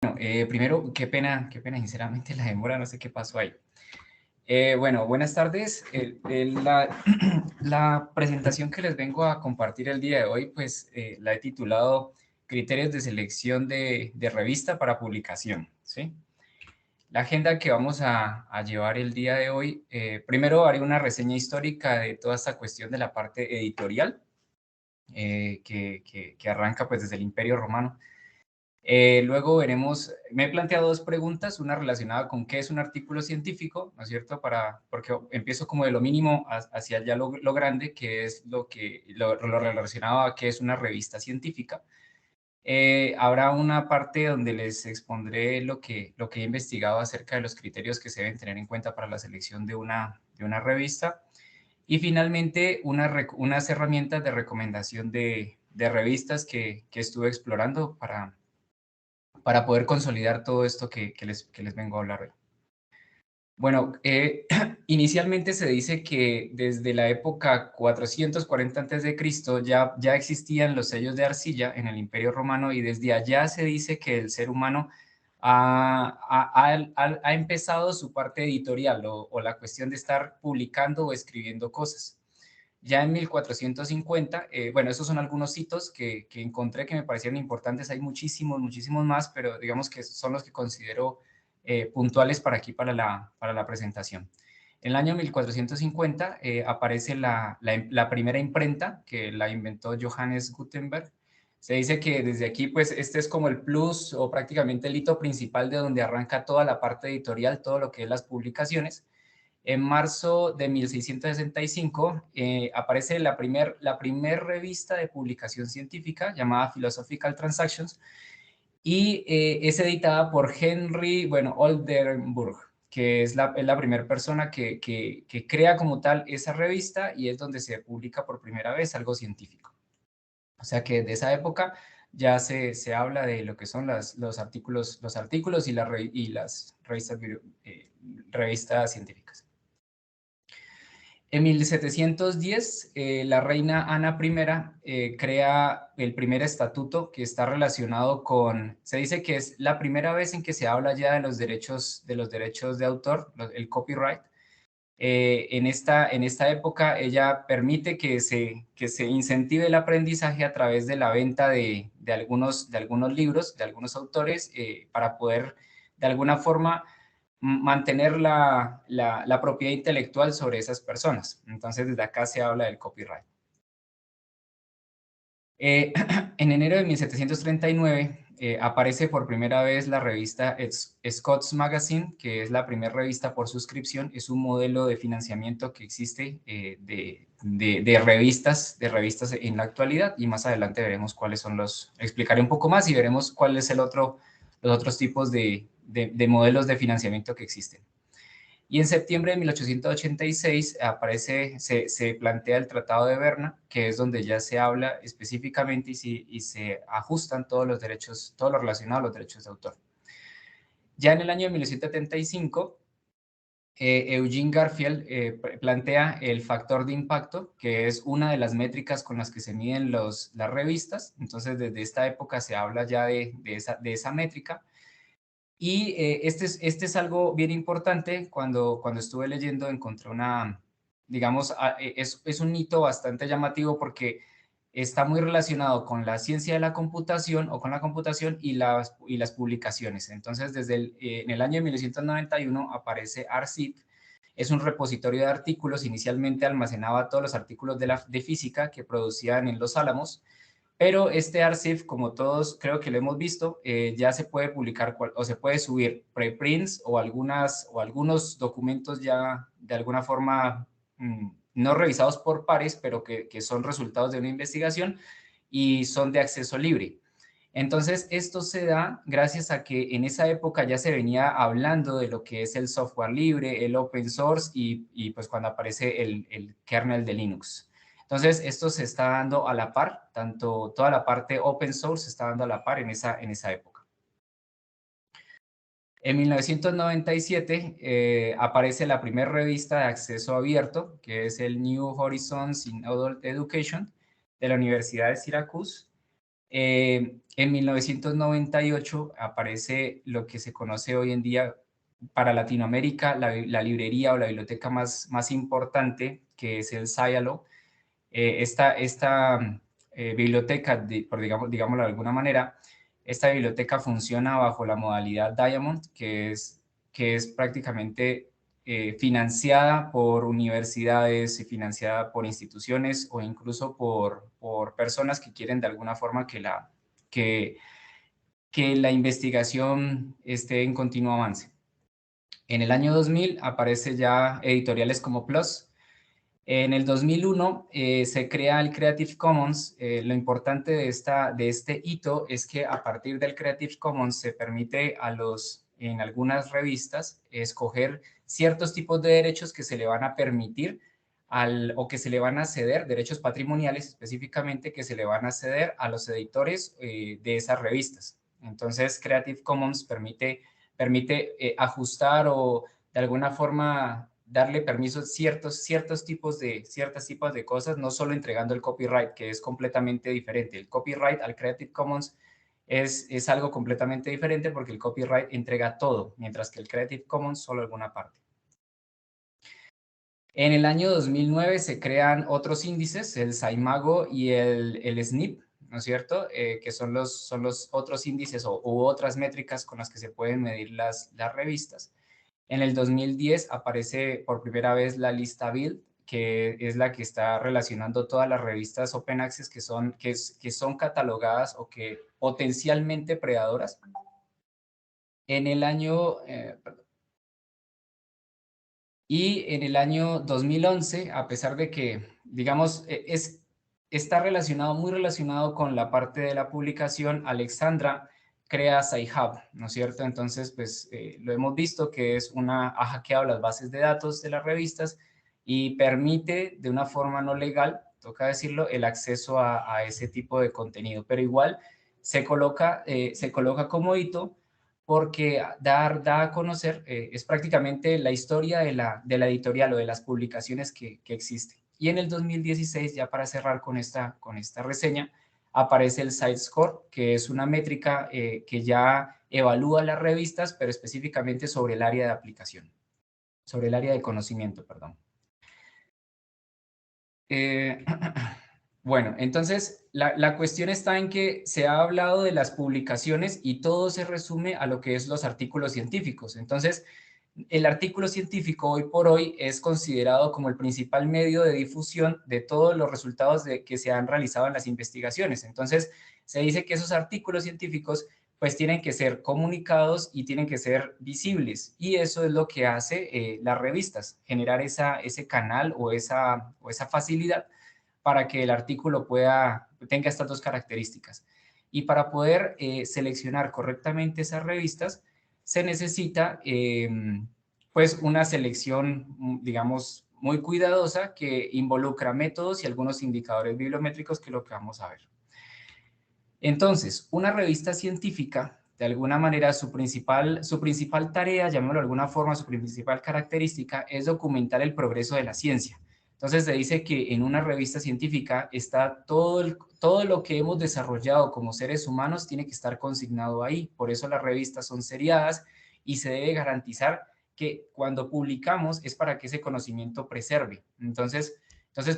Bueno, primero, qué pena, sinceramente, la demora, no sé qué pasó ahí. Bueno, buenas tardes. La presentación que les vengo a compartir el día de hoy, pues la he titulado Criterios de selección de revista para publicación, ¿sí? La agenda que vamos a llevar el día de hoy, primero haré una reseña histórica de toda esta cuestión de la parte editorial, que arranca pues desde el Imperio Romano. Luego veremos, me he planteado dos preguntas, una relacionada con qué es un artículo científico, ¿no es cierto? Porque empiezo como de lo mínimo hacia ya lo grande, que es lo relacionado a qué es una revista científica. Habrá una parte donde les expondré lo que he investigado acerca de los criterios que se deben tener en cuenta para la selección de una revista. Y finalmente, unas herramientas de recomendación de revistas que estuve explorando para poder consolidar todo esto que les vengo a hablar hoy. Bueno, inicialmente se dice que desde la época 440 a.C. ya existían los sellos de arcilla en el Imperio Romano y desde allá se dice que el ser humano ha empezado su parte editorial o la cuestión de estar publicando o escribiendo cosas. Ya en 1450, bueno, esos son algunos hitos que encontré que me parecieron importantes. Hay muchísimos, muchísimos más, pero digamos que son los que considero puntuales para aquí, para la presentación. En el año 1450 aparece la primera imprenta que la inventó Johannes Gutenberg. Se dice que desde aquí, pues, este es como el plus o prácticamente el hito principal de donde arranca toda la parte editorial, todo lo que es las publicaciones. En marzo de 1665 aparece la primer revista de publicación científica llamada Philosophical Transactions y es editada por Henry, bueno, Oldenburg, que es la primera persona que crea como tal esa revista y es donde se publica por primera vez algo científico. O sea que de esa época ya se habla de lo que son los artículos y las revistas científicas. En 1710, la reina Ana I crea el primer estatuto que está relacionado con, se dice que es la primera vez en que se habla ya de los derechos de autor, el copyright. En esta época ella permite que se incentive el aprendizaje a través de la venta de algunos libros, de algunos autores, para poder de alguna forma mantener la propiedad intelectual sobre esas personas. Entonces, desde acá se habla del copyright. En enero de 1739 aparece por primera vez la revista Scott's Magazine, que es la primera revista por suscripción. Es un modelo de financiamiento que existe de revistas en la actualidad y más adelante veremos cuáles son explicaré un poco más y veremos cuál es los otros tipos de modelos de financiamiento que existen. Y en septiembre de 1886 se plantea el Tratado de Berna, que es donde ya se habla específicamente y se ajustan todos los derechos, todo lo relacionado a los derechos de autor. Ya en el año de 1975, Eugene Garfield plantea el factor de impacto, que es una de las métricas con las que se miden las revistas. Entonces, desde esta época se habla ya de esa métrica. Y este es algo bien importante. Cuando estuve leyendo encontré digamos, es un hito bastante llamativo porque está muy relacionado con la ciencia de la computación o con la computación y las publicaciones. Entonces, en el año de 1991 aparece ARCID. Es un repositorio de artículos. Inicialmente almacenaba todos los artículos de física que producían en Los Álamos, pero este archive, como todos creo que lo hemos visto, ya se puede publicar o se puede subir preprints o algunos documentos ya de alguna forma no revisados por pares, pero que son resultados de una investigación y son de acceso libre. Entonces, esto se da gracias a que en esa época ya se venía hablando de lo que es el software libre, el open source y pues cuando aparece el kernel de Linux. Entonces, esto se está dando a la par, tanto toda la parte open source se está dando a la par en esa época. En 1997 aparece la primera revista de acceso abierto, que es el New Horizons in Adult Education de la Universidad de Syracuse. En 1998 aparece lo que se conoce hoy en día para Latinoamérica, la librería o la biblioteca más importante, que es el Scilab. Esta biblioteca, digámoslo de alguna manera, esta biblioteca funciona bajo la modalidad Diamond, que es prácticamente financiada por universidades y financiada por instituciones o incluso por personas que quieren de alguna forma que, que la investigación esté en continuo avance. En el año 2000 aparece ya editoriales como PLOS. En el 2001 se crea el Creative Commons. Lo importante de este hito es que a partir del Creative Commons se permite en algunas revistas escoger ciertos tipos de derechos que se le van a permitir o que se le van a ceder, derechos patrimoniales específicamente, que se le van a ceder a los editores de esas revistas. Entonces, Creative Commons permite ajustar o de alguna forma darle permiso a ciertos tipos de cosas, no solo entregando el copyright, que es completamente diferente. El copyright al Creative Commons es algo completamente diferente porque el copyright entrega todo, mientras que el Creative Commons solo alguna parte. En el año 2009 se crean otros índices, el SAIMAGO y el SNP, ¿no es cierto? Que son los otros índices u otras métricas con las que se pueden medir las revistas. En el 2010 aparece por primera vez la lista Build, que es la que está relacionando todas las revistas Open Access que son catalogadas o que potencialmente predadoras. En el año, Y en el año 2011, a pesar de que, digamos, está muy relacionado con la parte de la publicación, Alexandra crea Sci-Hub, ¿no es cierto? Entonces, pues lo hemos visto que ha hackeado las bases de datos de las revistas y permite de una forma no legal, toca decirlo, el acceso a ese tipo de contenido, pero igual se coloca como hito porque da a conocer es prácticamente la historia de la editorial o de las publicaciones que existen. Y en el 2016, ya para cerrar con esta reseña, aparece el SiteScore, que es una métrica que ya evalúa las revistas, pero específicamente sobre el área de aplicación, sobre el área de conocimiento, perdón. Bueno, entonces la cuestión está en que se ha hablado de las publicaciones y todo se resume a lo que es los artículos científicos. Entonces, el artículo científico hoy por hoy es considerado como el principal medio de difusión de todos los resultados que se han realizado en las investigaciones. Entonces, se dice que esos artículos científicos pues tienen que ser comunicados y tienen que ser visibles. Y eso es lo que hace las revistas, generar ese canal o esa facilidad para que el artículo tenga estas dos características. Y para poder seleccionar correctamente esas revistas, se necesita pues una selección, digamos, muy cuidadosa que involucra métodos y algunos indicadores bibliométricos, que es lo que vamos a ver. Entonces, una revista científica, de alguna manera, su principal tarea, llamémoslo de alguna forma, su principal característica es documentar el progreso de la ciencia. Entonces, se dice que en una revista científica está todo lo que hemos desarrollado como seres humanos tiene que estar consignado ahí. Por eso las revistas son seriadas y se debe garantizar que cuando publicamos es para que ese conocimiento preserve. Entonces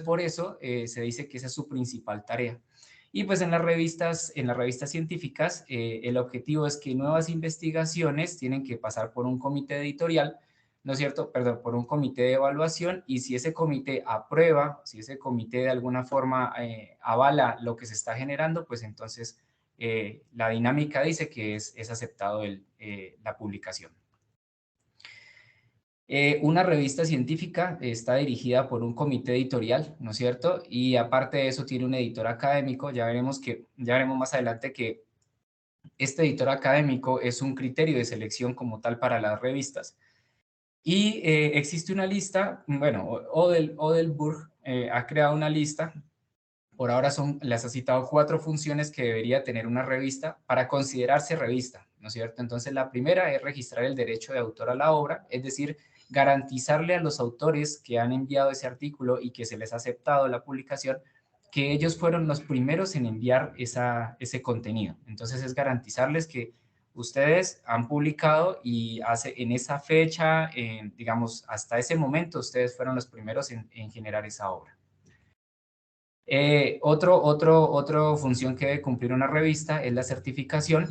por eso se dice que esa es su principal tarea. Y pues en las revistas científicas, el objetivo es que nuevas investigaciones tienen que pasar por un comité editorial, ¿no es cierto? Perdón, por un comité de evaluación, y si ese comité aprueba, si ese comité de alguna forma avala lo que se está generando, pues entonces la dinámica dice que es aceptado la publicación. Una revista científica está dirigida por un comité editorial, ¿no es cierto? Y aparte de eso tiene un editor académico. Ya veremos más adelante que este editor académico es un criterio de selección como tal para las revistas. Y existe una lista, bueno, Odelburg ha creado una lista. Por ahora les ha citado 4 funciones que debería tener una revista para considerarse revista, ¿no es cierto? Entonces, la primera es registrar el derecho de autor a la obra, es decir, garantizarle a los autores que han enviado ese artículo y que se les ha aceptado la publicación, que ellos fueron los primeros en enviar ese contenido. Entonces es garantizarles que ustedes han publicado y en esa fecha, digamos, hasta ese momento, ustedes fueron los primeros en generar esa obra. Otra función que debe cumplir una revista es la certificación.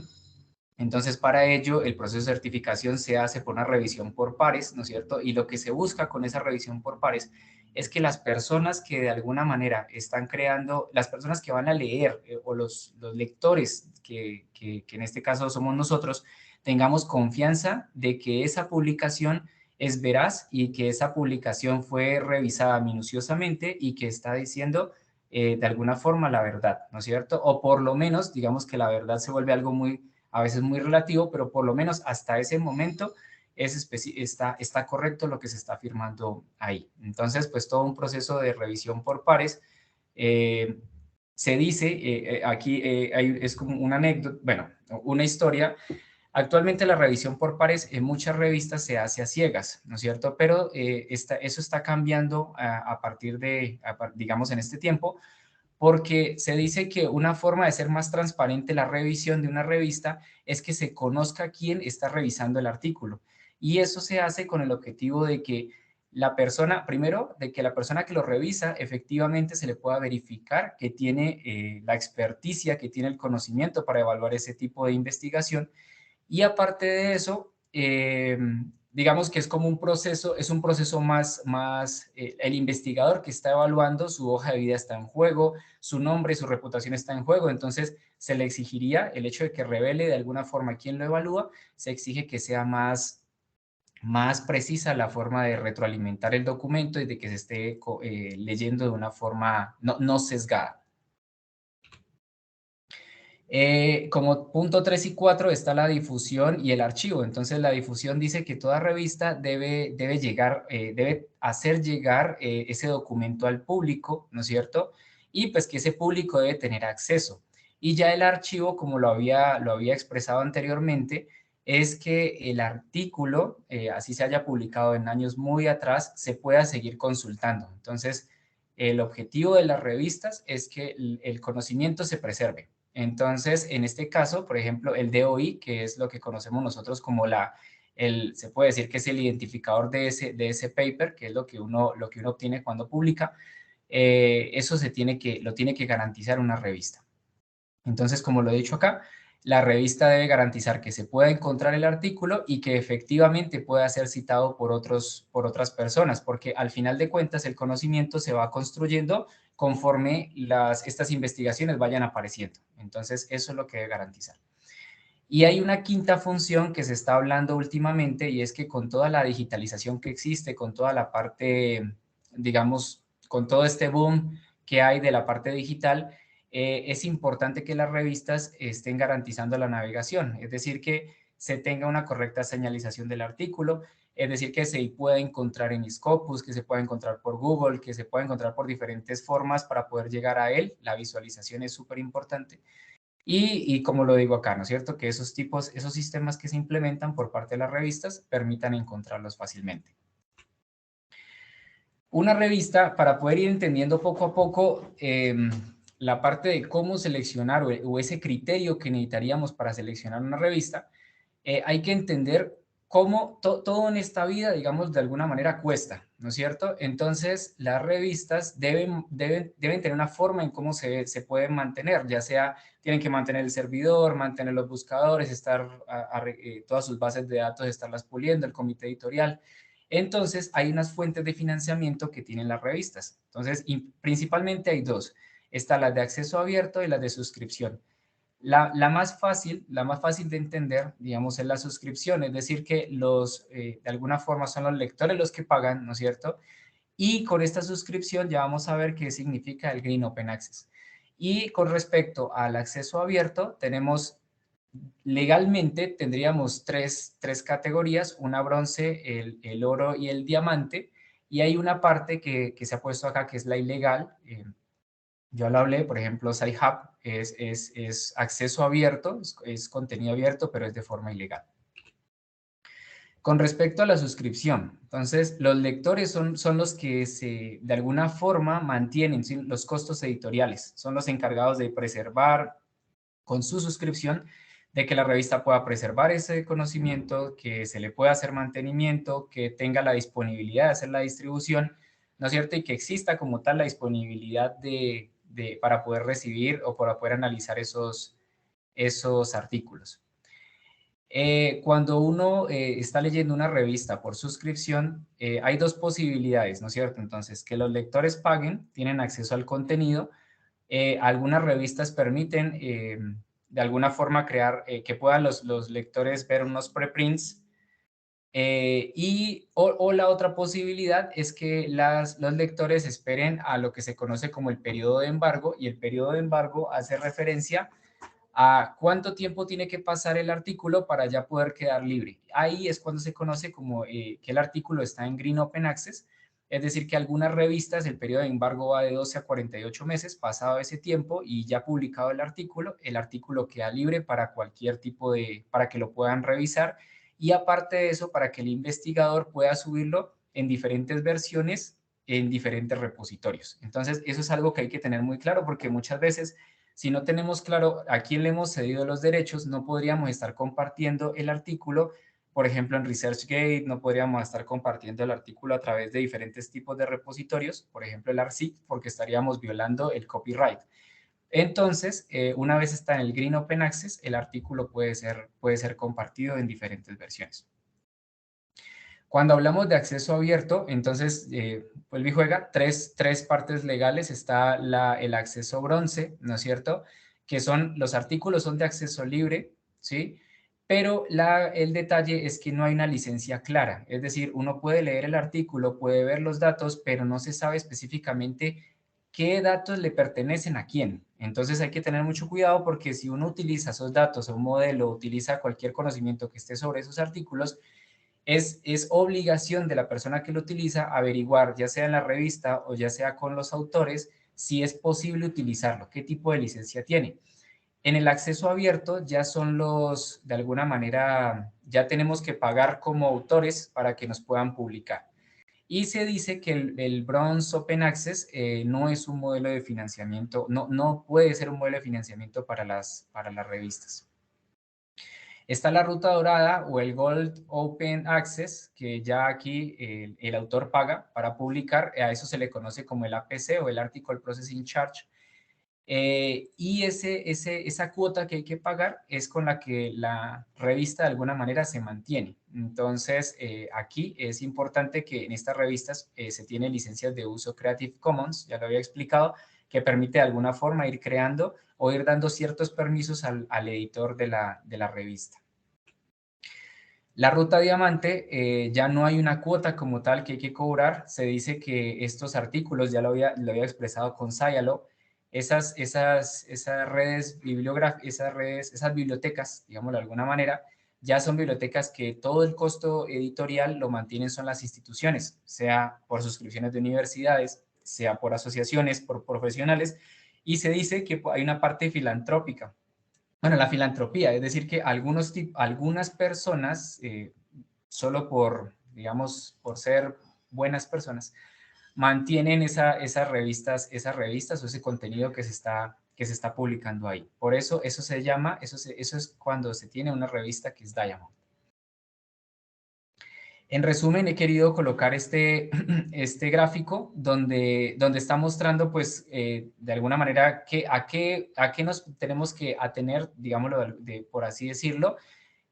Entonces, para ello, el proceso de certificación se hace por una revisión por pares, ¿no es cierto? Y lo que se busca con esa revisión por pares es que las personas que de alguna manera están creando, las personas que van a leer o los lectores, que en este caso somos nosotros, tengamos confianza de que esa publicación es veraz y que esa publicación fue revisada minuciosamente y que está diciendo de alguna forma la verdad, ¿no es cierto? O por lo menos, digamos que la verdad se vuelve algo a veces muy relativo, pero por lo menos hasta ese momento está correcto lo que se está afirmando ahí. Entonces, pues todo un proceso de revisión por pares. Se dice, aquí es como una anécdota, bueno, una historia. Actualmente la revisión por pares en muchas revistas se hace a ciegas, ¿no es cierto? Pero eso está cambiando a partir de, digamos, en este tiempo, porque se dice que una forma de ser más transparente la revisión de una revista es que se conozca quién está revisando el artículo. Y eso se hace con el objetivo de que la persona, primero, de que la persona que lo revisa efectivamente se le pueda verificar que tiene la experticia, que tiene el conocimiento para evaluar ese tipo de investigación. Y aparte de eso, digamos que es como un proceso, es un proceso más el investigador que está evaluando, su hoja de vida está en juego, su nombre y su reputación está en juego, entonces se le exigiría el hecho de que revele de alguna forma quién lo evalúa, se exige que sea más precisa la forma de retroalimentar el documento y de que se esté leyendo de una forma no sesgada. Como punto 3 y 4 está la difusión y el archivo. Entonces, la difusión dice que toda revista debe hacer llegar ese documento al público, ¿no es cierto? Y pues que ese público debe tener acceso. Y ya el archivo, como lo había expresado anteriormente, es que el artículo, así se haya publicado en años muy atrás, se pueda seguir consultando. Entonces, el objetivo de las revistas es que el conocimiento se preserve. Entonces, en este caso, por ejemplo, el DOI, que es lo que conocemos nosotros como se puede decir que es el identificador de ese paper, que es lo que uno obtiene cuando publica, eso lo tiene que garantizar una revista. Entonces, como lo he dicho acá, la revista debe garantizar que se pueda encontrar el artículo y que efectivamente pueda ser citado por otras personas, porque al final de cuentas el conocimiento se va construyendo conforme estas investigaciones vayan apareciendo. Entonces, eso es lo que debe garantizar. Y hay una quinta función que se está hablando últimamente y es que con toda la digitalización que existe, con toda la parte, digamos, con todo este boom que hay de la parte digital, es importante que las revistas estén garantizando la navegación, es decir, que se tenga una correcta señalización del artículo, es decir, que se pueda encontrar en Scopus, que se pueda encontrar por Google, que se pueda encontrar por diferentes formas para poder llegar a él. La visualización es súper importante. Y como lo digo acá, ¿no es cierto? Que esos sistemas que se implementan por parte de las revistas permitan encontrarlos fácilmente. Una revista, para poder ir entendiendo poco a poco la parte de cómo seleccionar o ese criterio que necesitaríamos para seleccionar una revista, hay que entender cómo todo en esta vida, digamos, de alguna manera cuesta, ¿no es cierto? Entonces, las revistas deben tener una forma en cómo se pueden mantener, ya sea tienen que mantener el servidor, mantener los buscadores, todas sus bases de datos, estarlas puliendo, el comité editorial. Entonces, hay unas fuentes de financiamiento que tienen las revistas. Entonces, principalmente hay dos. Está la de acceso abierto y la de suscripción. La más fácil de entender, digamos, es la suscripción, es decir, que de alguna forma son los lectores los que pagan, ¿no es cierto? Y con esta suscripción ya vamos a ver qué significa el Green Open Access. Y con respecto al acceso abierto, legalmente tendríamos tres categorías, una bronce, el oro y el diamante, y hay una parte que se ha puesto acá que es la ilegal. Yo lo hablé, por ejemplo, Sci-Hub es acceso abierto, es contenido abierto, pero es de forma ilegal. Con respecto a la suscripción, entonces los lectores son los que de alguna forma mantienen, ¿sí?, los costos editoriales, son los encargados de preservar con su suscripción, de que la revista pueda preservar ese conocimiento, que se le pueda hacer mantenimiento, que tenga la disponibilidad de hacer la distribución, ¿no es cierto? Y que exista como tal la disponibilidad para poder recibir o para poder analizar esos artículos. Cuando uno está leyendo una revista por suscripción, hay dos posibilidades, ¿no es cierto? Entonces, que los lectores paguen, tienen acceso al contenido. Algunas revistas permiten de alguna forma crear, que puedan los lectores ver unos preprints. O la otra posibilidad es que los lectores esperen a lo que se conoce como el periodo de embargo, y el periodo de embargo hace referencia a cuánto tiempo tiene que pasar el artículo para ya poder quedar libre. Ahí es cuando se conoce como que el artículo está en Green Open Access, es decir, que algunas revistas el periodo de embargo va de 12 a 48 meses, pasado ese tiempo y ya publicado el artículo queda libre para cualquier tipo para que lo puedan revisar, y aparte de eso, para que el investigador pueda subirlo en diferentes versiones en diferentes repositorios. Entonces, eso es algo que hay que tener muy claro, porque muchas veces, si no tenemos claro a quién le hemos cedido los derechos, no podríamos estar compartiendo el artículo. Por ejemplo, en ResearchGate no podríamos estar compartiendo el artículo a través de diferentes tipos de repositorios, por ejemplo el ARCID, porque estaríamos violando el copyright. Entonces, una vez está en el Green Open Access, el artículo puede ser compartido en diferentes versiones. Cuando hablamos de acceso abierto, entonces, vuelve y juega tres partes legales. Está el acceso bronce, ¿no es cierto? Que los artículos son de acceso libre, ¿sí? Pero el detalle es que no hay una licencia clara. Es decir, uno puede leer el artículo, puede ver los datos, pero no se sabe específicamente qué datos le pertenecen a quién. Entonces hay que tener mucho cuidado, porque si uno utiliza esos datos o un modelo, utiliza cualquier conocimiento que esté sobre esos artículos, es obligación de la persona que lo utiliza averiguar, ya sea en la revista o ya sea con los autores, si es posible utilizarlo, qué tipo de licencia tiene. En el acceso abierto ya de alguna manera, ya tenemos que pagar como autores para que nos puedan publicar. Y se dice que el Bronze Open Access no es un modelo de financiamiento, no puede ser un modelo de financiamiento para las revistas. Está la ruta dorada o el Gold Open Access, que ya aquí el autor paga para publicar. A eso se le conoce como el APC o el Article Processing Charge. Y esa cuota que hay que pagar es con la que la revista de alguna manera se mantiene. Entonces, aquí es importante que en estas revistas se tienen licencias de uso Creative Commons, ya lo había explicado, que permite de alguna forma ir creando o ir dando ciertos permisos al editor de la revista. La ruta diamante, ya no hay una cuota como tal que hay que cobrar. Se dice que estos artículos, ya lo había expresado con Sayalo, esas redes bibliográficas, esas bibliotecas, digámoslo de alguna manera, ya son bibliotecas que todo el costo editorial lo mantienen son las instituciones, sea por suscripciones de universidades, sea por asociaciones, por profesionales, y se dice que hay una parte filantrópica. Bueno, la filantropía, es decir, que algunas personas, solo digamos, por ser buenas personas, mantienen esas revistas o ese contenido que se está publicando ahí. Por eso, eso es cuando se tiene una revista que es Diamond. En resumen, he querido colocar este gráfico donde está mostrando, pues, de alguna manera, a qué nos tenemos que atener, digámoslo, por así decirlo,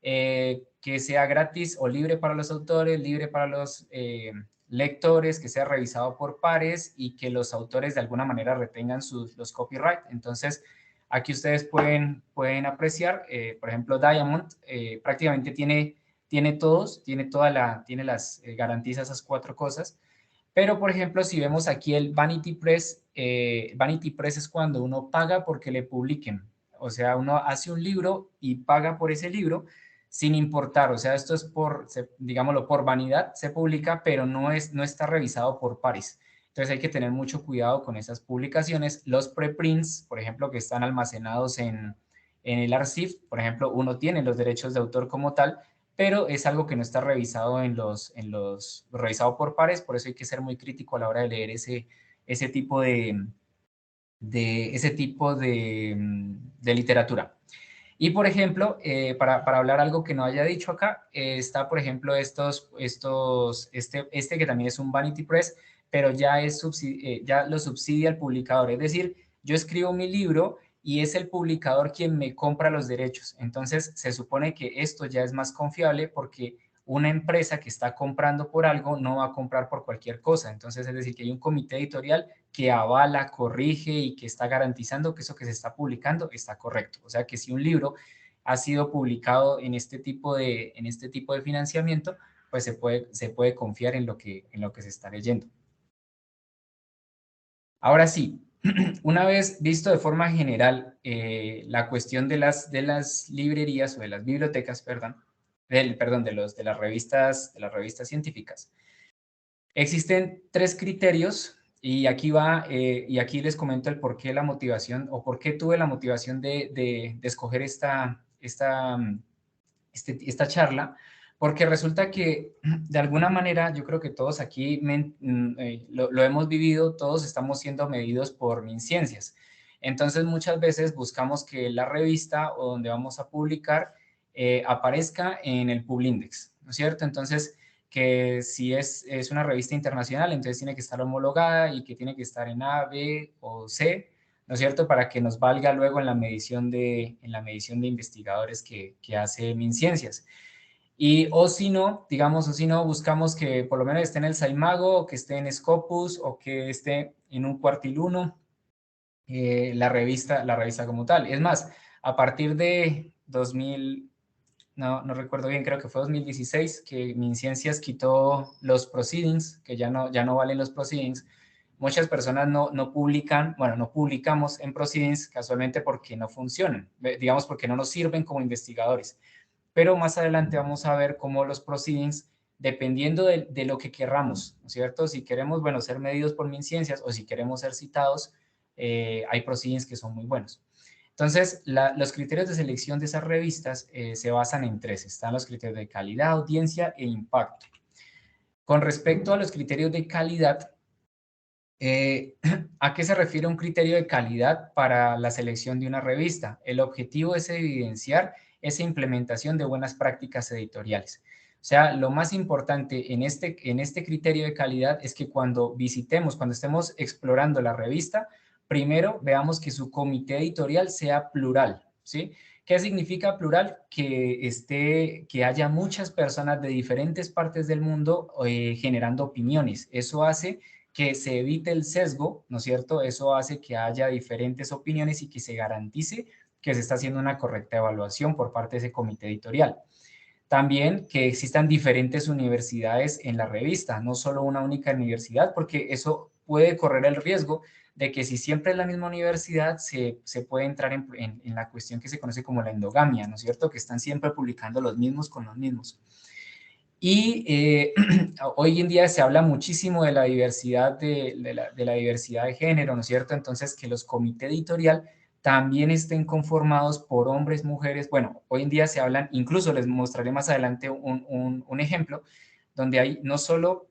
que sea gratis o libre para los autores, libre para los lectores, que sea revisado por pares y que los autores de alguna manera retengan los copyright. Entonces, aquí ustedes pueden apreciar, por ejemplo, Diamond prácticamente garantiza esas cuatro cosas. Pero, por ejemplo, si vemos aquí el Vanity Press es cuando uno paga porque le publiquen. O sea, uno hace un libro y paga por ese libro sin importar. O sea, esto es digámoslo, por vanidad se publica, pero no está revisado por pares. Entonces hay que tener mucho cuidado con esas publicaciones. Los preprints, por ejemplo, que están almacenados en el archive, por ejemplo, uno tiene los derechos de autor como tal, pero es algo que no está revisado revisado por pares, por eso hay que ser muy crítico a la hora de leer ese tipo de literatura. Y, por ejemplo, para hablar algo que no haya dicho acá, está, por ejemplo, este que también es un Vanity Press, pero ya lo subsidia el publicador. Es decir, yo escribo mi libro y es el publicador quien me compra los derechos. Entonces, se supone que esto ya es más confiable porque una empresa que está comprando por algo no va a comprar por cualquier cosa. Entonces, es decir, que hay un comité editorial que avala, corrige y que está garantizando que eso que se está publicando está correcto. O sea que si un libro ha sido publicado en este tipo de financiamiento, pues se puede confiar en lo que se está leyendo. Ahora sí, una vez visto de forma general la cuestión de las librerías o de las bibliotecas, perdón, de las revistas científicas, existen tres criterios y aquí les comento el por qué la motivación o por qué tuve la motivación de escoger esta charla, porque resulta que de alguna manera yo creo que todos aquí lo hemos vivido, todos estamos siendo medidos por MinCiencias. Entonces muchas veces buscamos que la revista o donde vamos a publicar aparezca en el Publindex, ¿no es cierto? Entonces que si es una revista internacional, entonces tiene que estar homologada y que tiene que estar en A, B o C, ¿no es cierto? Para que nos valga luego en la medición de investigadores que hace MinCiencias. O si no, digamos, o si no, buscamos que por lo menos esté en el Saimago, o que esté en Scopus, o que esté en un cuartil 1, la revista como tal. Es más, a partir de 2000, no recuerdo bien, creo que fue 2016, que MinCiencias quitó los proceedings, que ya no valen los proceedings. Muchas personas no publican, bueno, no publicamos en proceedings casualmente porque no funcionan, digamos porque no nos sirven como investigadores. Pero más adelante vamos a ver cómo los proceedings, dependiendo de lo que querramos, ¿no es cierto? Si queremos, bueno, ser medidos por MinCiencias o si queremos ser citados, hay proceedings que son muy buenos. Entonces, los criterios de selección de esas revistas se basan en tres. Están los criterios de calidad, audiencia e impacto. Con respecto a los criterios de calidad, ¿a qué se refiere un criterio de calidad para la selección de una revista? El objetivo es evidenciar esa implementación de buenas prácticas editoriales. O sea, lo más importante en este criterio de calidad es que cuando estemos explorando la revista, primero veamos que su comité editorial sea plural, ¿sí? ¿Qué significa plural? Que haya muchas personas de diferentes partes del mundo generando opiniones. Eso hace que se evite el sesgo, ¿no es cierto? Eso hace que haya diferentes opiniones y que se garantice que se está haciendo una correcta evaluación por parte de ese comité editorial. También que existan diferentes universidades en la revista, no solo una única universidad, porque eso puede correr el riesgo de que si siempre es la misma universidad, se puede entrar en la cuestión que se conoce como la endogamia, ¿no es cierto? Que están siempre publicando los mismos con los mismos. Y hoy en día se habla muchísimo de la diversidad de la diversidad de género, ¿no es cierto? Entonces, que los comités editorial también estén conformados por hombres, mujeres. Bueno, hoy en día se hablan, incluso les mostraré más adelante un ejemplo, donde hay no solo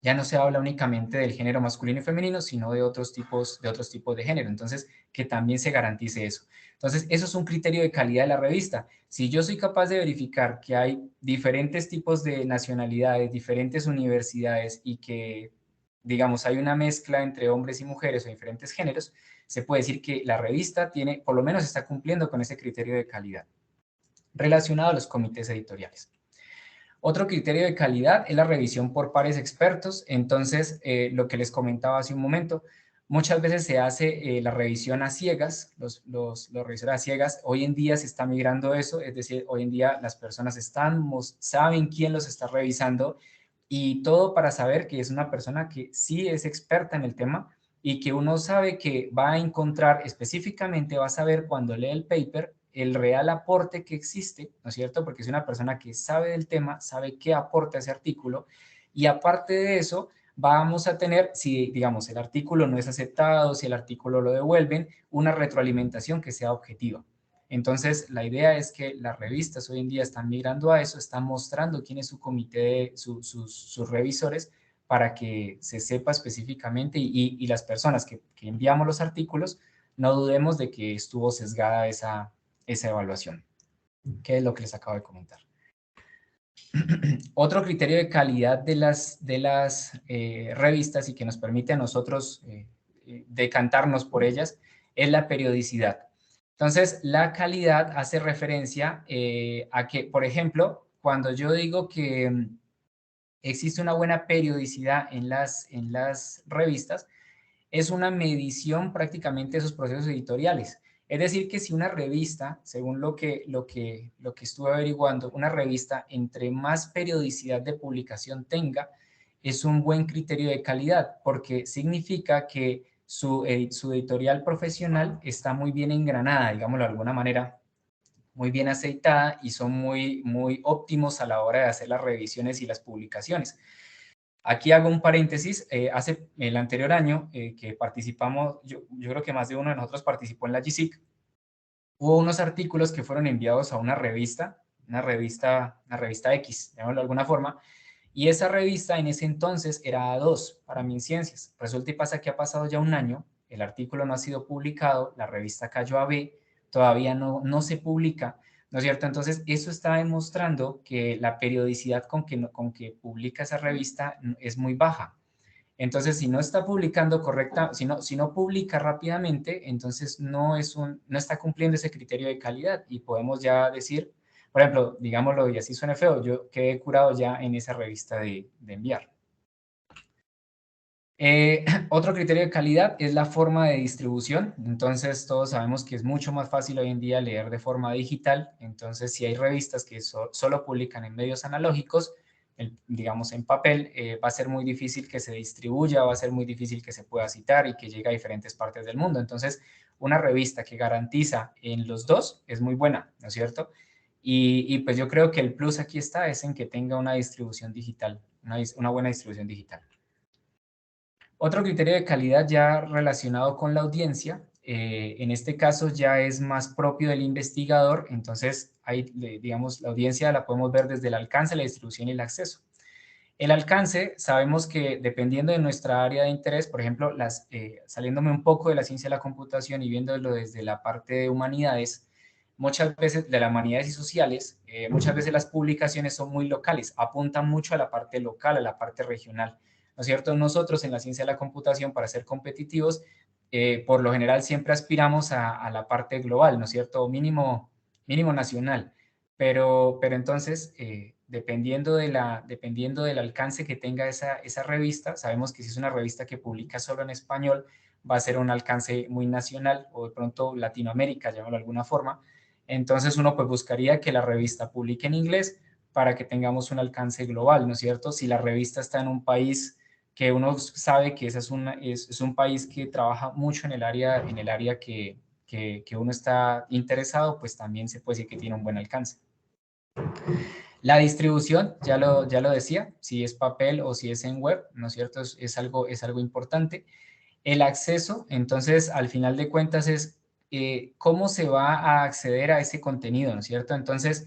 ya no se habla únicamente del género masculino y femenino, sino de otros tipos de género. Entonces, que también se garantice eso. Entonces, eso es un criterio de calidad de la revista. Si yo soy capaz de verificar que hay diferentes tipos de nacionalidades, diferentes universidades y que, digamos, hay una mezcla entre hombres y mujeres o diferentes géneros, se puede decir que la revista por lo menos está cumpliendo con ese criterio de calidad relacionado a los comités editoriales. Otro criterio de calidad es la revisión por pares expertos. Entonces, lo que les comentaba hace un momento, muchas veces se hace la revisión a ciegas, los revisores a ciegas. Hoy en día se está migrando eso, es decir, hoy en día las personas saben quién los está revisando y todo para saber que es una persona que sí es experta en el tema y que uno sabe que va a encontrar específicamente, va a saber cuando lee el paper el real aporte que existe, ¿no es cierto? Porque es una persona que sabe del tema, sabe qué aporta ese artículo y aparte de eso vamos a tener, si digamos el artículo no es aceptado, si el artículo lo devuelven, una retroalimentación que sea objetiva. Entonces, la idea es que las revistas hoy en día están migrando a eso, están mostrando quién es su comité, sus revisores, para que se sepa específicamente y las personas que enviamos los artículos no dudemos de que estuvo sesgada esa evaluación, que es lo que les acabo de comentar. Otro criterio de calidad de las revistas y que nos permite a nosotros decantarnos por ellas es la periodicidad. Entonces, la calidad hace referencia a que, por ejemplo, cuando yo digo que existe una buena periodicidad en las revistas, es una medición prácticamente de esos procesos editoriales. Es decir, que si una revista, según lo que estuve averiguando, una revista entre más periodicidad de publicación tenga, es un buen criterio de calidad, porque significa que su editorial profesional está muy bien engranada, digámoslo de alguna manera, muy bien aceitada y son muy óptimos a la hora de hacer las revisiones y las publicaciones. Aquí hago un paréntesis, hace el anterior año que participamos, yo creo que más de uno de nosotros participó en la GSIC, hubo unos artículos que fueron enviados a una revista X, llamémoslo de alguna forma, y esa revista en ese entonces era A2 para MinCiencias. Resulta y pasa que ha pasado ya un año, el artículo no ha sido publicado, la revista cayó a B, todavía no se publica, ¿no es cierto? Entonces, eso está demostrando que la periodicidad con que publica esa revista es muy baja. Entonces, si no está publicando si no publica rápidamente, entonces no está cumpliendo ese criterio de calidad y podemos ya decir, por ejemplo, digámoslo y así suena feo, yo quedé curado ya en esa revista de enviar. Otro criterio de calidad es la forma de distribución. Entonces, todos sabemos que es mucho más fácil hoy en día leer de forma digital. Entonces, si hay revistas que solo publican en medios analógicos, digamos en papel, va a ser muy difícil que se distribuya, va a ser muy difícil que se pueda citar y que llegue a diferentes partes del mundo. Entonces, una revista que garantiza en los dos es muy buena, ¿no es cierto? Y pues yo creo que el plus aquí está es en que tenga una distribución digital, una buena distribución digital. Otro criterio de calidad ya relacionado con la audiencia, en este caso ya es más propio del investigador, entonces ahí, digamos, la audiencia la podemos ver desde el alcance, la distribución y el acceso. El alcance, sabemos que dependiendo de nuestra área de interés, por ejemplo, saliéndome un poco de la ciencia de la computación y viéndolo desde la parte de humanidades, muchas veces de las humanidades y sociales, muchas veces las publicaciones son muy locales, apuntan mucho a la parte local, a la parte regional, ¿no es cierto? Nosotros en la ciencia de la computación, para ser competitivos, por lo general siempre aspiramos a la parte global, ¿no es cierto? Mínimo nacional. Pero entonces, dependiendo del alcance que tenga esa revista, sabemos que si es una revista que publica solo en español, va a ser un alcance muy nacional o de pronto Latinoamérica, llamémoslo de alguna forma. Entonces uno pues buscaría que la revista publique en inglés para que tengamos un alcance global, ¿no es cierto? Si la revista está en un país que uno sabe que ese es un país que trabaja mucho en el área que uno está interesado, pues también se puede decir que tiene un buen alcance. La distribución, ya lo decía, si es papel o si es en web, ¿no es cierto? Es algo importante. El acceso, entonces, al final de cuentas es cómo se va a acceder a ese contenido, ¿no es cierto? Entonces,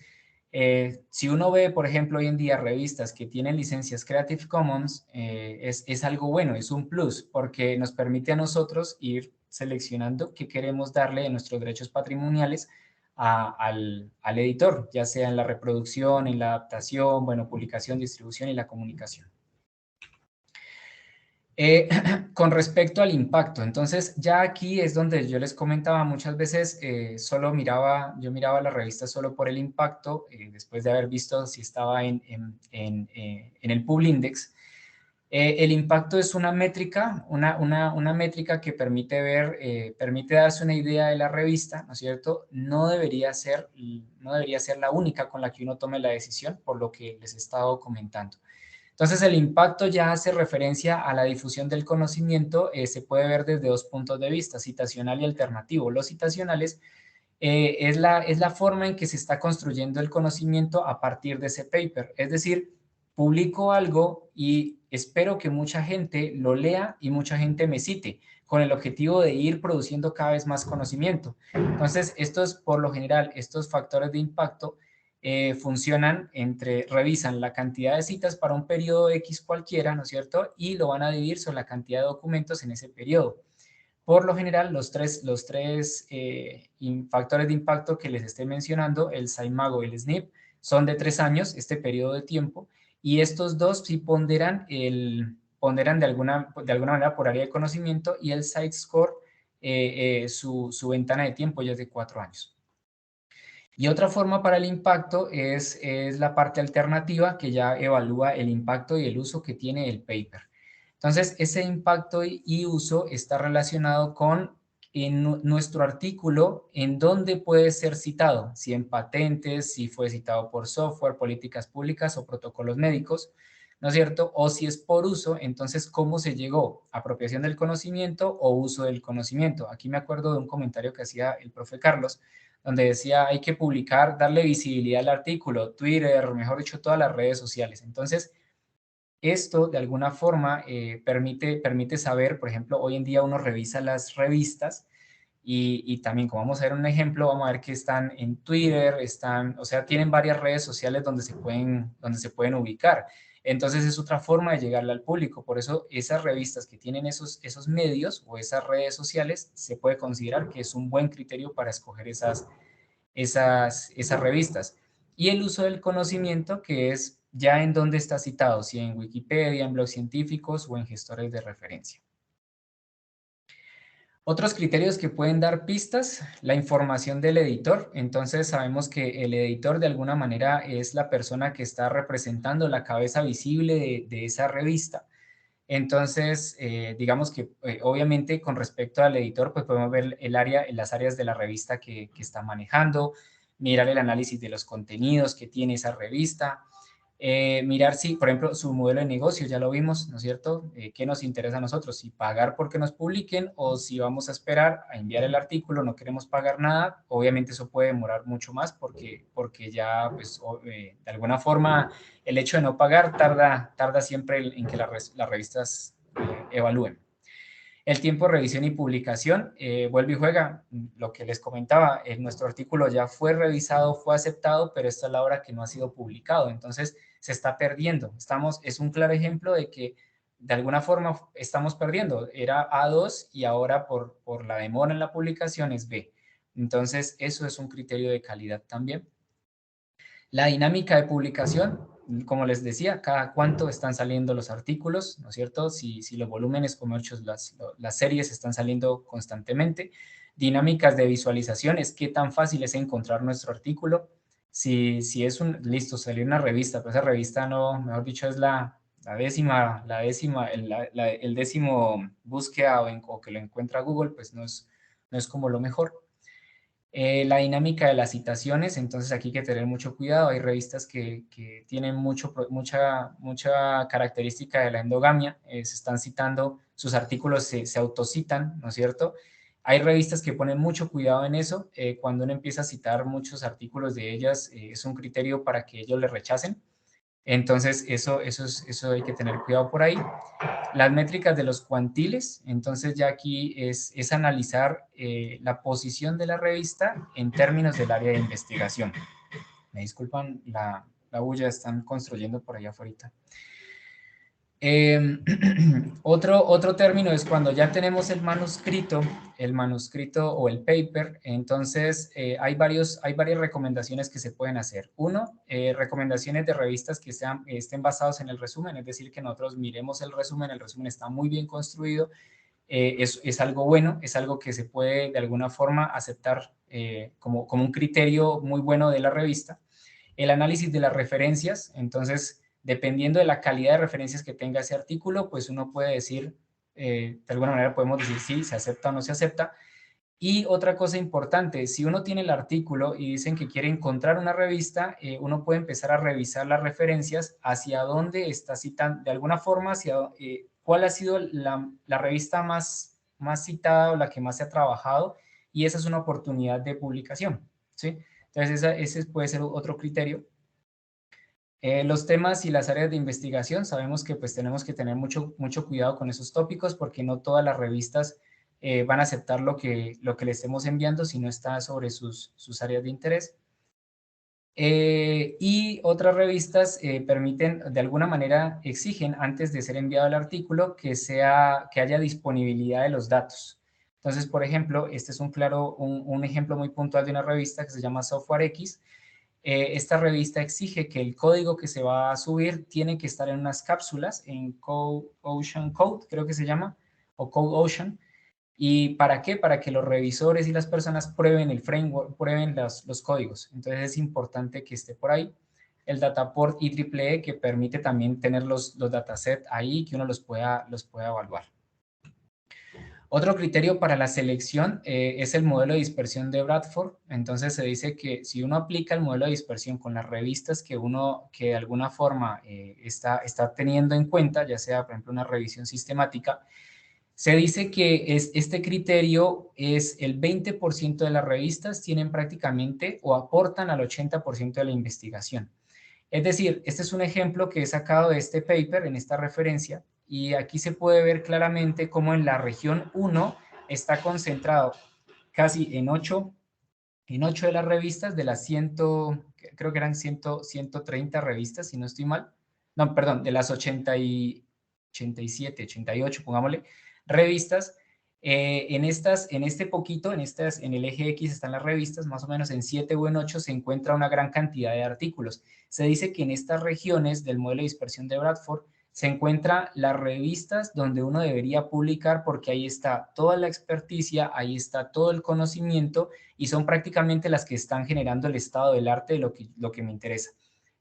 si uno ve, por ejemplo, hoy en día revistas que tienen licencias Creative Commons, es algo bueno, es un plus, porque nos permite a nosotros ir seleccionando qué queremos darle en nuestros derechos patrimoniales al editor, ya sea en la reproducción, en la adaptación, bueno, publicación, distribución y la comunicación. Con respecto al impacto, entonces ya aquí es donde yo les comentaba muchas veces, yo miraba la revista solo por el impacto, después de haber visto si estaba en el PubLindex. El impacto es una métrica, una métrica que permite darse una idea de la revista, ¿no es cierto? No debería ser la única con la que uno tome la decisión, por lo que les he estado comentando. Entonces, el impacto ya hace referencia a la difusión del conocimiento, se puede ver desde dos puntos de vista, citacional y alternativo. Los citacionales es la forma en que se está construyendo el conocimiento a partir de ese paper. Es decir, publico algo y espero que mucha gente lo lea y mucha gente me cite, con el objetivo de ir produciendo cada vez más conocimiento. Entonces, estos, por lo general, estos factores de impacto funcionan revisan la cantidad de citas para un periodo X cualquiera, ¿no es cierto? Y lo van a dividir sobre la cantidad de documentos en ese periodo. Por lo general, los tres factores de impacto que les estoy mencionando, el SAIMAGO y el SNP, son de 3 años, este periodo de tiempo, y estos dos sí ponderan de alguna manera por área de conocimiento, y el SiteScore, su ventana de tiempo ya es de 4 años. Y otra forma para el impacto es la parte alternativa, que ya evalúa el impacto y el uso que tiene el paper. Entonces, ese impacto y uso está relacionado con nuestro artículo, en dónde puede ser citado, si en patentes, si fue citado por software, políticas públicas o protocolos médicos, ¿no es cierto? O si es por uso, entonces, ¿cómo se llegó? ¿Apropiación del conocimiento o uso del conocimiento? Aquí me acuerdo de un comentario que hacía el profe Carlos, donde decía hay que publicar, darle visibilidad al artículo, Twitter, mejor dicho, todas las redes sociales. Entonces, esto de alguna forma permite saber, por ejemplo, hoy en día uno revisa las revistas y también, como vamos a ver un ejemplo, vamos a ver que están en Twitter, o sea, tienen varias redes sociales donde se pueden ubicar. Entonces es otra forma de llegarle al público. Por eso esas revistas que tienen esos medios o esas redes sociales, se puede considerar que es un buen criterio para escoger esas revistas. Y el uso del conocimiento, que es ya en dónde está citado, si en Wikipedia, en blogs científicos o en gestores de referencia. Otros criterios que pueden dar pistas, la información del editor. Entonces sabemos que el editor de alguna manera es la persona que está representando la cabeza visible de esa revista. Entonces, digamos que obviamente con respecto al editor, pues podemos ver las áreas de la revista que está manejando, mirar el análisis de los contenidos que tiene esa revista, mirar si, por ejemplo, su modelo de negocio, ya lo vimos, ¿no es cierto? ¿Qué nos interesa a nosotros? Si pagar porque nos publiquen o si vamos a esperar a enviar el artículo, no queremos pagar nada. Obviamente eso puede demorar mucho más porque ya, pues, de alguna forma, el hecho de no pagar tarda siempre en que las revistas evalúen. El tiempo de revisión y publicación, vuelve y juega, lo que les comentaba, nuestro artículo ya fue revisado, fue aceptado, pero esta es la hora que no ha sido publicado, entonces se está perdiendo. Es un claro ejemplo de que de alguna forma estamos perdiendo. Era A2 y ahora por la demora en la publicación es B. Entonces eso es un criterio de calidad también. La dinámica de publicación, como les decía, cada cuánto están saliendo los artículos, ¿no es cierto? Si los volúmenes, como hechos, las series están saliendo constantemente. Dinámicas de visualización, es qué tan fácil es encontrar nuestro artículo. Si es listo, salió una revista, pero esa revista no, mejor dicho, es el décimo búsqueda o que lo encuentra Google, pues no es como lo mejor. La dinámica de las citaciones, entonces aquí hay que tener mucho cuidado. Hay revistas que tienen mucha característica de la endogamia, se están citando, sus artículos se autocitan, ¿no es cierto? Hay revistas que ponen mucho cuidado en eso. Cuando uno empieza a citar muchos artículos de ellas, es un criterio para que ellos le rechacen. Entonces, eso hay que tener cuidado por ahí. Las métricas de los cuantiles, entonces ya aquí es analizar la posición de la revista en términos del área de investigación. Me disculpan la bulla, están construyendo por allá afuera. Otro término es cuando ya tenemos el manuscrito o el paper, entonces hay varias recomendaciones que se pueden hacer. Uno, recomendaciones de revistas que estén basados en el resumen, es decir, que nosotros miremos el resumen está muy bien construido, es algo bueno, es algo que se puede de alguna forma aceptar como un criterio muy bueno de la revista. El análisis de las referencias, entonces, dependiendo de la calidad de referencias que tenga ese artículo, pues uno puede decir, de alguna manera podemos decir si se acepta o no se acepta. Y otra cosa importante, si uno tiene el artículo y dicen que quiere encontrar una revista, uno puede empezar a revisar las referencias hacia dónde está citando, de alguna forma, cuál ha sido la revista más citada o la que más se ha trabajado, y esa es una oportunidad de publicación, ¿sí? Entonces, ese puede ser otro criterio. Los temas y las áreas de investigación, sabemos que pues tenemos que tener mucho cuidado con esos tópicos porque no todas las revistas van a aceptar lo que le estemos enviando si no está sobre sus áreas de interés. Y otras revistas permiten, de alguna manera, exigen antes de ser enviado el artículo que haya disponibilidad de los datos. Entonces, por ejemplo, este es un ejemplo muy puntual de una revista que se llama Software X. Esta revista exige que el código que se va a subir tiene que estar en unas cápsulas, en Ocean Code, creo que se llama, o Code Ocean. ¿Y para qué? Para que los revisores y las personas prueben el framework, prueben los códigos. Entonces es importante que esté por ahí. El Dataport IEEE que permite también tener los datasets ahí, que uno los pueda evaluar. Otro criterio para la selección es el modelo de dispersión de Bradford. Entonces se dice que si uno aplica el modelo de dispersión con las revistas que de alguna forma está teniendo en cuenta, ya sea por ejemplo una revisión sistemática, se dice que este criterio es el 20% de las revistas tienen prácticamente o aportan al 80% de la investigación. Es decir, este es un ejemplo que he sacado de este paper, en esta referencia, y aquí se puede ver claramente cómo en la región 1 está concentrado casi en 8 de las revistas, de las 100, creo que eran 130 revistas, si no estoy mal. No, perdón, de las 87, 88, pongámosle, revistas. En este poquito, en el eje X están las revistas, más o menos en 7 o en 8 se encuentra una gran cantidad de artículos. Se dice que en estas regiones del modelo de dispersión de Bradford se encuentran las revistas donde uno debería publicar porque ahí está toda la experticia, ahí está todo el conocimiento y son prácticamente las que están generando el estado del arte de lo que me interesa.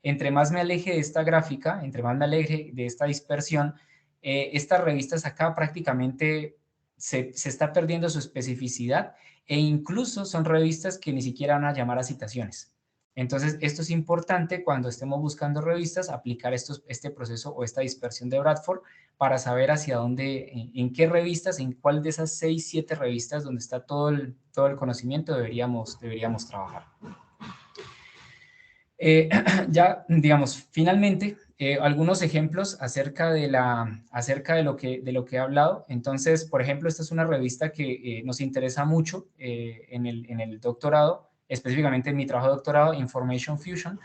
Entre más me aleje de esta gráfica, entre más me aleje de esta dispersión, estas revistas acá prácticamente se está perdiendo su especificidad e incluso son revistas que ni siquiera van a llamar a citaciones. Entonces, esto es importante cuando estemos buscando revistas, aplicar este proceso o esta dispersión de Bradford para saber hacia dónde, en qué revistas, en cuál de esas 6, 7 revistas donde está todo el conocimiento deberíamos trabajar. Ya, digamos, finalmente, algunos ejemplos acerca de lo que he hablado. Entonces, por ejemplo, esta es una revista que nos interesa mucho en el doctorado, específicamente en mi trabajo de doctorado, Information Fusion.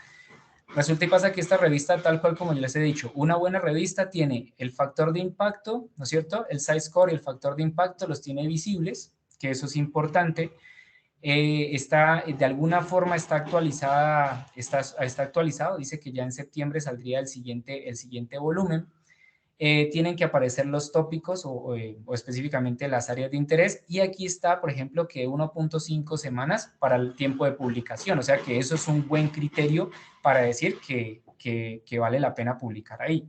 Resulta y pasa que esta revista, tal cual como yo les he dicho, una buena revista tiene el factor de impacto, ¿no es cierto? El size score y el factor de impacto los tiene visibles, que eso es importante. De alguna forma está actualizado, dice que ya en septiembre saldría el siguiente volumen. Tienen que aparecer los tópicos o específicamente las áreas de interés, y aquí está, por ejemplo, que 1.5 semanas para el tiempo de publicación, o sea que eso es un buen criterio para decir que vale la pena publicar ahí.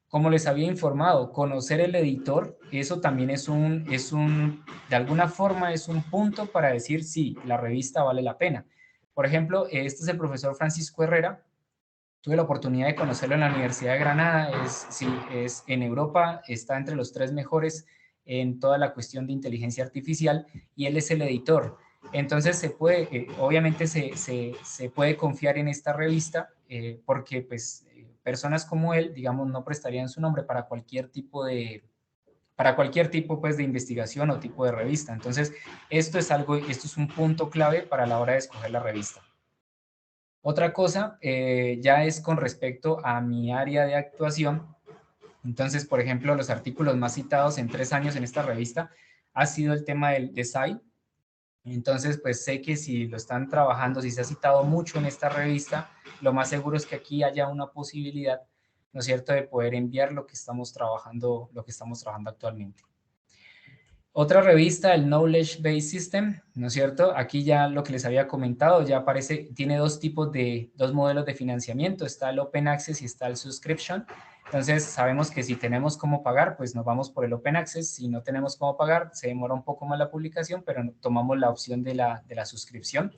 Como les había informado, conocer el editor, eso también de alguna forma es un punto para decir si la revista vale la pena. Por ejemplo, este es el profesor Francisco Herrera. Tuve la oportunidad de conocerlo en la Universidad de Granada. Es en Europa, está entre los 3 mejores en toda la cuestión de inteligencia artificial y él es el editor. Entonces obviamente se puede confiar en esta revista porque pues personas como él, digamos, no prestarían su nombre para cualquier tipo pues de investigación o tipo de revista. Entonces, esto es un punto clave para la hora de escoger la revista. Otra cosa ya es con respecto a mi área de actuación. Entonces, por ejemplo, los artículos más citados en 3 años en esta revista ha sido el tema del design. Entonces, pues sé que si lo están trabajando, si se ha citado mucho en esta revista, lo más seguro es que aquí haya una posibilidad, ¿no es cierto?, de poder enviar lo que estamos trabajando actualmente. Otra revista, el Knowledge Based System, ¿no es cierto? Aquí ya lo que les había comentado, ya aparece, tiene dos modelos de financiamiento, está el Open Access y está el Subscription. Entonces, sabemos que si tenemos cómo pagar, pues nos vamos por el Open Access. Si no tenemos cómo pagar, se demora un poco más la publicación, pero tomamos la opción de la suscripción.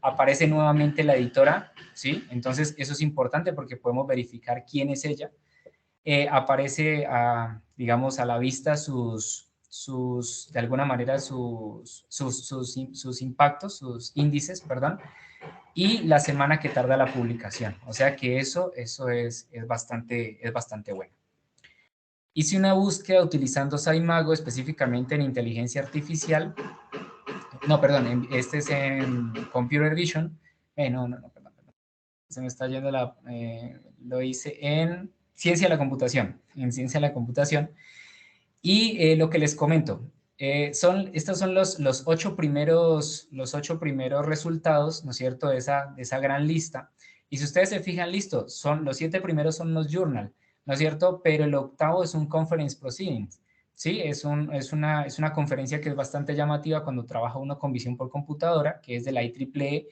Aparece nuevamente la editora, ¿sí? Entonces, eso es importante porque podemos verificar quién es ella. Aparece, digamos, a la vista de alguna manera sus impactos, sus índices, perdón. y la semana que tarda la publicación. O sea que eso es bastante bueno. Hice una búsqueda utilizando SciMago específicamente en inteligencia artificial. No, perdón, este es en Computer Vision. Perdón. Se me está yendo lo hice en Ciencia de la Computación. En Ciencia de la Computación. Y lo que les comento, estos son los 8 primeros resultados, ¿no es cierto?, de esa gran lista. Y si ustedes se fijan, listo, los 7 primeros son los journal, ¿no es cierto? Pero el octavo es un conference proceedings, ¿sí? Es una conferencia que es bastante llamativa cuando trabaja uno con visión por computadora, que es de la IEEE,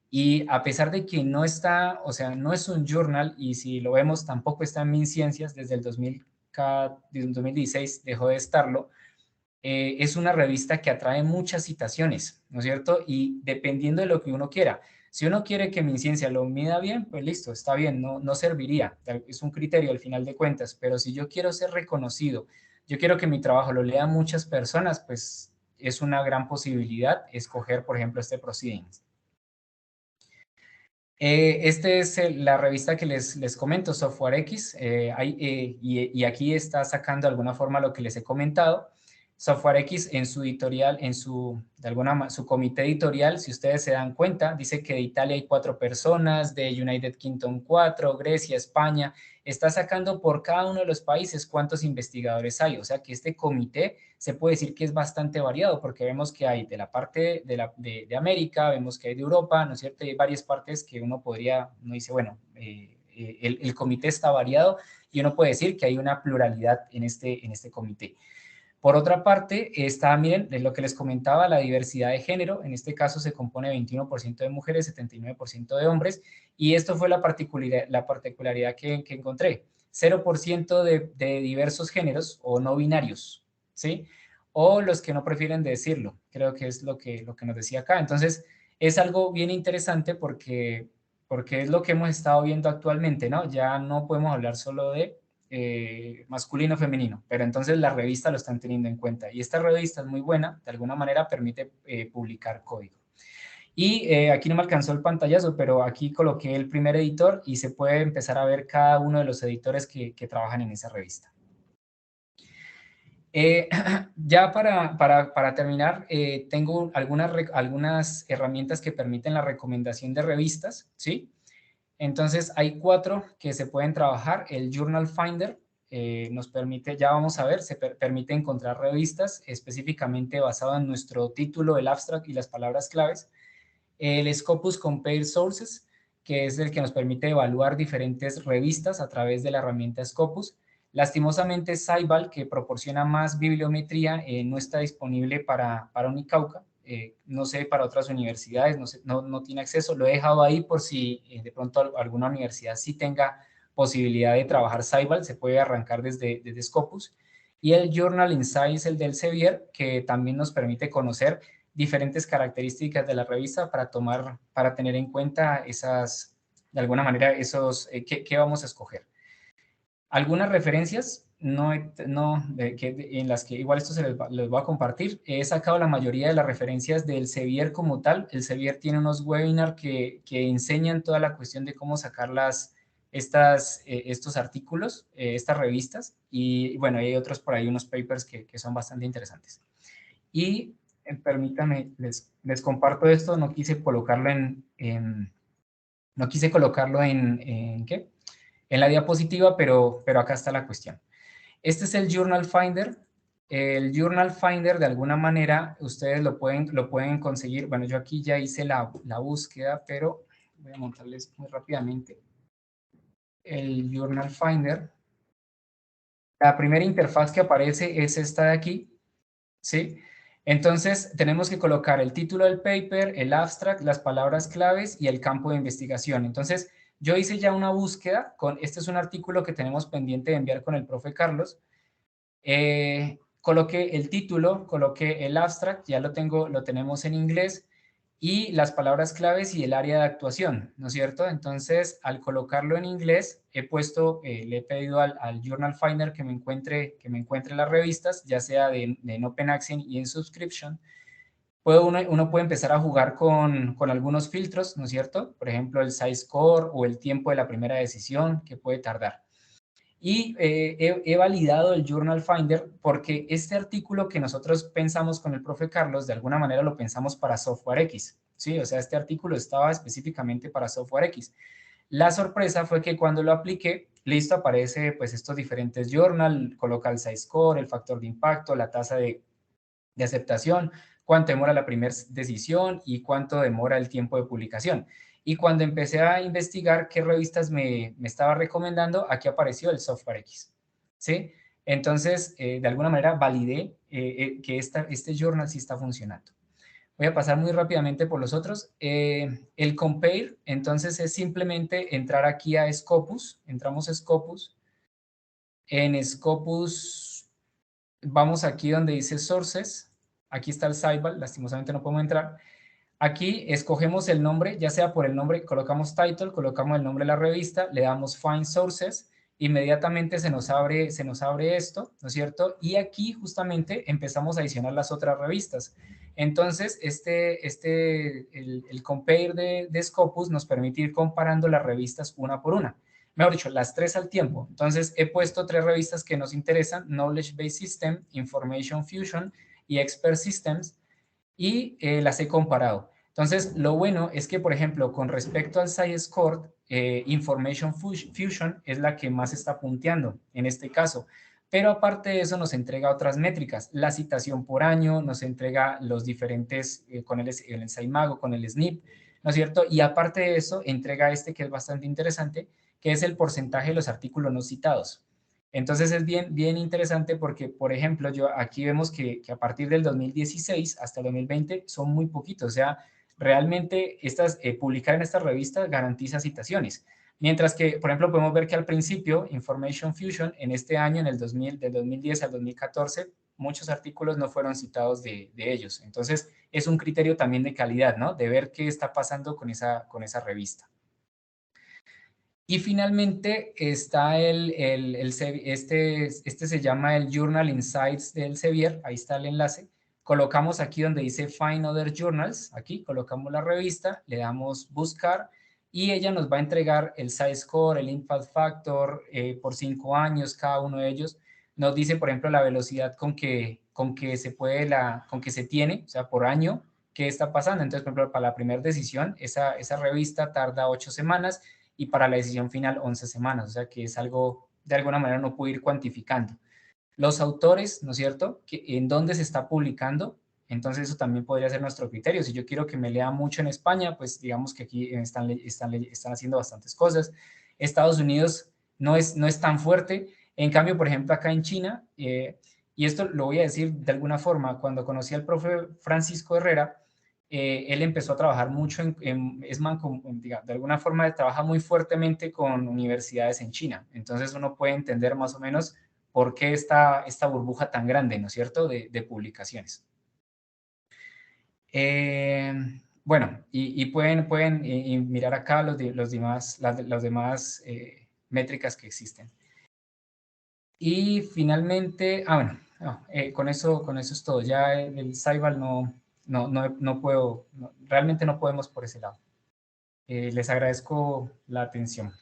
y a pesar de que no está, o sea, no es un journal, y si lo vemos tampoco está en MinCiencias desde el 2016 dejó de estarlo, es una revista que atrae muchas citaciones, ¿no es cierto? Y dependiendo de lo que uno quiera. Si uno quiere que MinCiencia lo mida bien, pues listo, está bien, no serviría. Es un criterio al final de cuentas, pero si yo quiero ser reconocido, yo quiero que mi trabajo lo lean muchas personas, pues es una gran posibilidad escoger, por ejemplo, este Proceedings. Este es la revista que les comento, Software X, y aquí está sacando de alguna forma lo que les he comentado. Software X en su editorial, su comité editorial, si ustedes se dan cuenta, dice que de Italia hay 4 personas, de United Kingdom 4, Grecia, España, está sacando por cada uno de los países cuántos investigadores hay, o sea que este comité se puede decir que es bastante variado, porque vemos que hay de la parte de América, vemos que hay de Europa, ¿no es cierto? Hay varias partes que uno dice, bueno, el comité está variado y uno puede decir que hay una pluralidad en este comité. Por otra parte, está, miren, de lo que les comentaba, la diversidad de género. En este caso se compone 21% de mujeres, 79% de hombres. Y esto fue la particularidad que encontré. 0% de diversos géneros o no binarios, ¿sí? O los que no prefieren decirlo. Creo que es lo que nos decía acá. Entonces, es algo bien interesante porque es lo que hemos estado viendo actualmente, ¿no? Ya no podemos hablar solo de masculino femenino, pero entonces la revista lo están teniendo en cuenta y esta revista es muy buena, de alguna manera permite publicar código. Y aquí no me alcanzó el pantallazo, pero aquí coloqué el primer editor y se puede empezar a ver cada uno de los editores que trabajan en esa revista. Ya para terminar, tengo algunas herramientas que permiten la recomendación de revistas, ¿sí? Entonces, hay 4 que se pueden trabajar. El Journal Finder nos permite, ya vamos a ver, permite encontrar revistas específicamente basado en nuestro título, el abstract y las palabras claves. El Scopus Compare Sources, que es el que nos permite evaluar diferentes revistas a través de la herramienta Scopus. Lastimosamente, Scival, que proporciona más bibliometría, no está disponible para Unicauca. No sé, para otras universidades, no tiene acceso. Lo he dejado ahí por si de pronto alguna universidad sí tenga posibilidad de trabajar Scival, se puede arrancar desde Scopus. Y el Journal Insights, el del Sevier, que también nos permite conocer diferentes características de la revista para tener en cuenta de alguna manera, qué vamos a escoger. Algunas referencias en las que igual esto les voy a compartir. He sacado la mayoría de las referencias del Sevier como tal. El Sevier tiene unos webinars que enseñan toda la cuestión de cómo sacar estos artículos, estas revistas. Y bueno, hay otros por ahí, unos papers que son bastante interesantes. Y permítanme, les comparto esto. No quise colocarlo ¿qué? En la diapositiva, pero acá está la cuestión. Este es el Journal Finder. El Journal Finder, de alguna manera, ustedes lo pueden conseguir. Bueno, yo aquí ya hice la búsqueda, pero voy a montarles muy rápidamente. El Journal Finder. La primera interfaz que aparece es esta de aquí, ¿sí? Entonces, tenemos que colocar el título del paper, el abstract, las palabras claves y el campo de investigación. Entonces, yo hice ya una búsqueda este es un artículo que tenemos pendiente de enviar con el profe Carlos. Coloqué el título, coloqué el abstract, ya lo tenemos en inglés, y las palabras claves y el área de actuación, ¿no es cierto? Entonces, al colocarlo en inglés, le he pedido al Journal Finder que me encuentre las revistas, ya sea en Open Access y en Subscription, uno puede empezar a jugar con algunos filtros, ¿no es cierto? Por ejemplo, el size score o el tiempo de la primera decisión que puede tardar. Y he validado el Journal Finder porque este artículo que nosotros pensamos con el profe Carlos, de alguna manera lo pensamos para Software X, ¿sí? O sea, este artículo estaba específicamente para Software X. La sorpresa fue que cuando lo apliqué, listo, aparece pues estos diferentes journal, coloca el size score, el factor de impacto, la tasa de aceptación, cuánto demora la primera decisión y cuánto demora el tiempo de publicación. Y cuando empecé a investigar qué revistas me estaba recomendando, aquí apareció el Software X, ¿sí? Entonces, de alguna manera validé que este journal sí está funcionando. Voy a pasar muy rápidamente por los otros. El compare, entonces, es simplemente entrar aquí a Scopus. Entramos a Scopus. En Scopus, vamos aquí donde dice Sources. Aquí está el sidebar, lastimosamente no podemos entrar. Aquí escogemos el nombre, ya sea por el nombre, colocamos title, colocamos el nombre de la revista, le damos Find Sources, inmediatamente se nos abre esto, ¿no es cierto? Y aquí justamente empezamos a adicionar las otras revistas. Entonces, el compare de Scopus nos permite ir comparando las revistas una por una. Mejor dicho, las tres al tiempo. Entonces, he puesto tres revistas que nos interesan, Knowledge Based System, Information Fusion y Expert Systems, y las he comparado. Entonces, lo bueno es que, por ejemplo, con respecto al SciScore, Information Fusion es la que más está punteando en este caso. Pero aparte de eso, nos entrega otras métricas. La citación por año, nos entrega los diferentes, con el SciMago, con el SNP, ¿no es cierto? Y aparte de eso, entrega este que es bastante interesante, que es el porcentaje de los artículos no citados. Entonces es bien interesante porque, por ejemplo, aquí vemos que a partir del 2016 hasta el 2020 son muy poquitos. O sea, realmente publicar en esta revista garantiza citaciones. Mientras que, por ejemplo, podemos ver que al principio, Information Fusion, en este año, del 2010 al 2014, muchos artículos no fueron citados de ellos. Entonces, es un criterio también de calidad, ¿no? De ver qué está pasando con esa revista. Y finalmente está este se llama el Journal Insights del Elsevier, ahí está el enlace. Colocamos aquí donde dice Find Other Journals, aquí colocamos la revista, le damos buscar y ella nos va a entregar el size score, el impact factor por 5 años, cada uno de ellos. Nos dice, por ejemplo, la velocidad con que se tiene, o sea, por año, qué está pasando. Entonces, por ejemplo, para la primera decisión, esa revista tarda 8 semanas y para la decisión final 11 semanas, o sea que es algo, de alguna manera no puedo ir cuantificando. Los autores, ¿no es cierto? ¿En dónde se está publicando? Entonces eso también podría ser nuestro criterio. Si yo quiero que me lea mucho en España, pues digamos que aquí están haciendo bastantes cosas. Estados Unidos no es tan fuerte. En cambio, por ejemplo, acá en China, y esto lo voy a decir de alguna forma, cuando conocí al profe Francisco Herrera, él empezó a trabajar mucho de alguna forma trabaja muy fuertemente con universidades en China. Entonces uno puede entender más o menos por qué esta burbuja tan grande, ¿no es cierto?, de publicaciones. Bueno, y pueden mirar acá las demás métricas que existen. Y finalmente, bueno, con eso es todo. Ya el Saibal no puedo, realmente no podemos por ese lado. Les agradezco la atención.